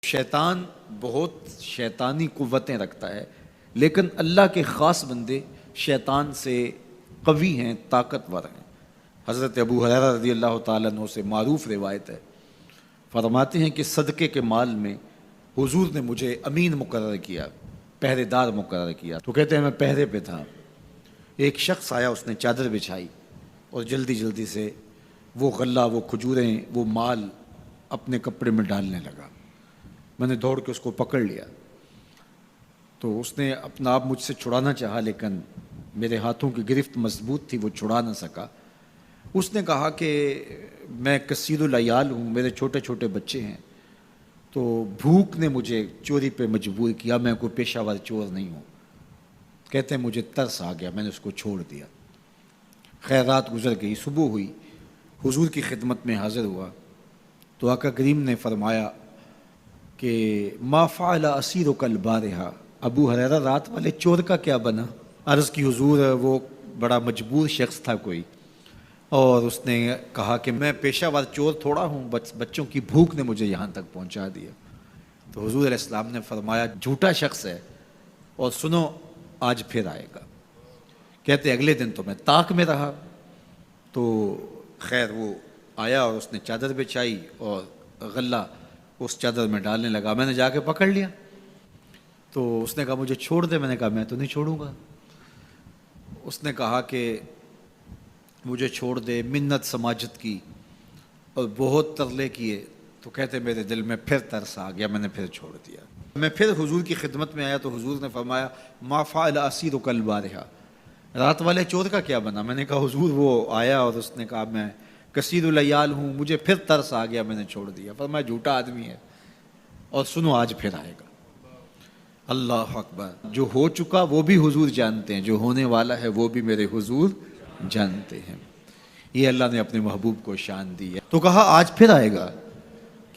شیطان بہت شیطانی قوتیں رکھتا ہے، لیکن اللہ کے خاص بندے شیطان سے قوی ہیں، طاقتور ہیں۔ حضرت ابو ہریرہ رضی اللہ تعالیٰ عنہ سے معروف روایت ہے، فرماتے ہیں کہ صدقے کے مال میں حضور نے مجھے امین مقرر کیا، پہرے دار مقرر کیا۔ تو کہتے ہیں میں پہرے پہ تھا، ایک شخص آیا، اس نے چادر بچھائی اور جلدی جلدی سے وہ غلہ، وہ کھجوریں، وہ مال اپنے کپڑے میں ڈالنے لگا۔ میں نے دوڑ کے اس کو پکڑ لیا، تو اس نے اپنا آپ مجھ سے چھڑانا چاہا، لیکن میرے ہاتھوں کی گرفت مضبوط تھی، وہ چھڑا نہ سکا۔ اس نے کہا کہ میں کثیر العیال ہوں، میرے چھوٹے چھوٹے بچے ہیں، تو بھوک نے مجھے چوری پہ مجبور کیا، میں کوئی پیشہ ور چور نہیں ہوں۔ کہتے ہیں مجھے ترس آ گیا، میں نے اس کو چھوڑ دیا۔ خیر رات گزر گئی، صبح ہوئی، حضور کی خدمت میں حاضر ہوا تو آقا کریم نے فرمایا کہ ما فعل اسیرک البارحہ، ابو ہریرہ رات والے چور کا کیا بنا؟ عرض کی حضور وہ بڑا مجبور شخص تھا کوئی، اور اس نے کہا کہ میں پیشہ ور چور تھوڑا ہوں، بچوں کی بھوک نے مجھے یہاں تک پہنچا دیا۔ تو حضور علیہ السلام نے فرمایا جھوٹا شخص ہے، اور سنو آج پھر آئے گا۔ کہتے اگلے دن تو میں طاق میں رہا، تو خیر وہ آیا اور اس نے چادر بچھائی اور غلہ اس چادر میں ڈالنے لگا۔ میں نے جا کے پکڑ لیا، تو اس نے کہا مجھے چھوڑ دے۔ میں نے کہا میں تو نہیں چھوڑوں گا۔ اس نے کہا کہ مجھے چھوڑ دے، منت سماجت کی اور بہت ترلے کیے، تو کہتے میرے دل میں پھر ترس آ گیا، میں نے پھر چھوڑ دیا۔ میں پھر حضور کی خدمت میں آیا تو حضور نے فرمایا ما فعل اسیرک البارحہ، رات والے چور کا کیا بنا؟ میں نے کہا حضور وہ آیا اور اس نے کہا میں کثیر العیال ہوں، مجھے پھر ترس آ گیا، میں نے چھوڑ دیا۔ فرمایا جھوٹا آدمی ہے، اور سنو آج پھر آئے گا۔ اللہ اکبر! جو ہو چکا وہ بھی حضور جانتے ہیں، جو ہونے والا ہے وہ بھی میرے حضور جانتے ہیں۔ یہ اللہ نے اپنے محبوب کو شان دی ہے۔ تو کہا آج پھر آئے گا۔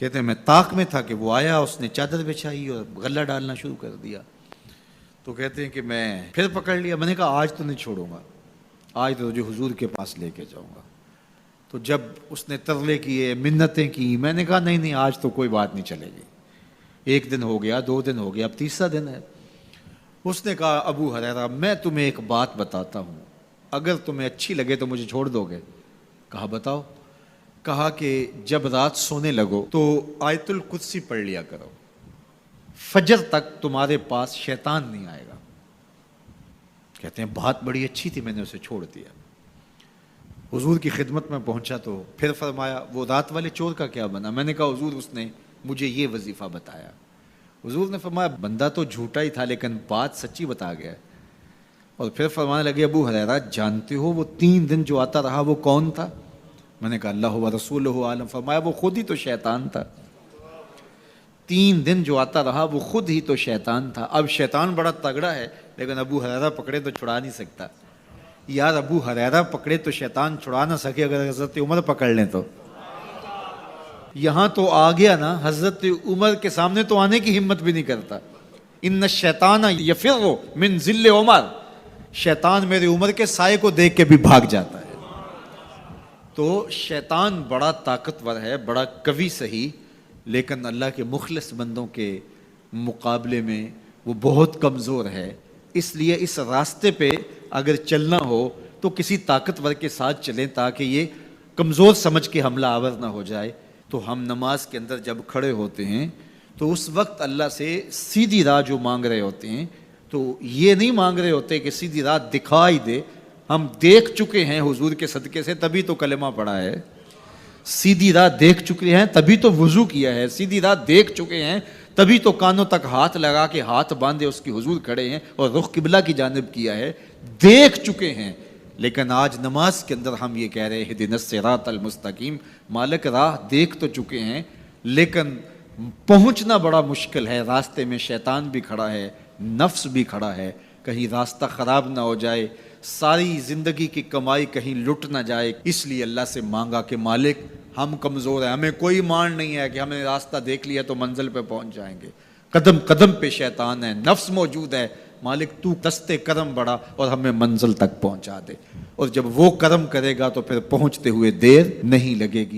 کہتے ہیں میں طاق میں تھا کہ وہ آیا، اس نے چادر بچھائی اور غلہ ڈالنا شروع کر دیا۔ تو کہتے ہیں کہ میں پھر پکڑ لیا۔ میں نے کہا آج تو نہیں چھوڑوں گا، آج تو تجھے حضور کے پاس لے کے جاؤں گا۔ تو جب اس نے ترلے کیے، منتیں کی، میں نے کہا نہیں آج تو کوئی بات نہیں چلے گی۔ ایک دن ہو گیا، 2 دن ہو گیا، اب تیسرا دن ہے۔ اس نے کہا ابو ہریرہ میں تمہیں ایک بات بتاتا ہوں، اگر تمہیں اچھی لگے تو مجھے چھوڑ دو گے؟ کہا بتاؤ۔ کہا کہ جب رات سونے لگو تو آیت الکرسی پڑھ لیا کرو، فجر تک تمہارے پاس شیطان نہیں آئے گا۔ کہتے ہیں بات بڑی اچھی تھی، میں نے اسے چھوڑ دیا۔ حضور کی خدمت میں پہنچا تو پھر فرمایا وہ رات والے چور کا کیا بنا؟ میں نے کہا حضور اس نے مجھے یہ وظیفہ بتایا۔ حضور نے فرمایا بندہ تو جھوٹا ہی تھا لیکن بات سچی بتا گیا۔ اور پھر فرمانے لگے ابو ہریرہ جانتے ہو وہ 3 دن جو آتا رہا وہ کون تھا؟ میں نے کہا اللہ و رسولہ عالم۔ فرمایا وہ خود ہی تو شیطان تھا۔ 3 دن جو آتا رہا وہ خود ہی تو شیطان تھا۔ اب شیطان بڑا تگڑا ہے، لیکن ابو ہریرہ پکڑے تو چھڑا نہیں سکتا۔ یار ابو ہریرہ پکڑے تو شیطان چھڑا نہ سکے، اگر حضرت عمر پکڑ لیں تو یہاں تو آ گیا نا، حضرت عمر کے سامنے تو آنے کی ہمت بھی نہیں کرتا۔ ان الشیطان یفر من ظل عمر، شیطان میرے عمر کے سائے کو دیکھ کے بھی بھاگ جاتا ہے۔ تو شیطان بڑا طاقتور ہے، بڑا قوی صحیح، لیکن اللہ کے مخلص بندوں کے مقابلے میں وہ بہت کمزور ہے۔ اس لیے اس راستے پہ اگر چلنا ہو تو کسی طاقتور کے ساتھ چلیں تاکہ یہ کمزور سمجھ کے حملہ آور نہ ہو جائے۔ تو ہم نماز کے اندر جب کھڑے ہوتے ہیں تو اس وقت اللہ سے سیدھی راہ جو مانگ رہے ہوتے ہیں، تو یہ نہیں مانگ رہے ہوتے کہ سیدھی راہ دکھائی دے۔ ہم دیکھ چکے ہیں حضور کے صدقے سے، تبھی تو کلمہ پڑھا ہے۔ سیدھی راہ دیکھ چکے ہیں تبھی تو وضو کیا ہے۔ سیدھی راہ دیکھ چکے ہیں تبھی تو کانوں تک ہاتھ لگا کے ہاتھ باندھے اس کی حضور کھڑے ہیں اور رخ قبلہ کی جانب کیا ہے۔ دیکھ چکے ہیں، لیکن آج نماز کے اندر ہم یہ کہہ رہے ہیں اہدنا الصراط المستقیم، مالک راہ دیکھ تو چکے ہیں لیکن پہنچنا بڑا مشکل ہے۔ راستے میں شیطان بھی کھڑا ہے، نفس بھی کھڑا ہے، کہیں راستہ خراب نہ ہو جائے، ساری زندگی کی کمائی کہیں لٹ نہ جائے۔ اس لیے اللہ سے مانگا کہ مالک ہم کمزور ہیں، ہمیں کوئی مان نہیں ہے کہ ہم نے راستہ دیکھ لیا تو منزل پہ پہنچ جائیں گے۔ قدم قدم پہ شیطان ہے، نفس موجود ہے، مالک تو دستے کرم بڑھا اور ہمیں منزل تک پہنچا دے۔ اور جب وہ کرم کرے گا تو پھر پہنچتے ہوئے دیر نہیں لگے گی۔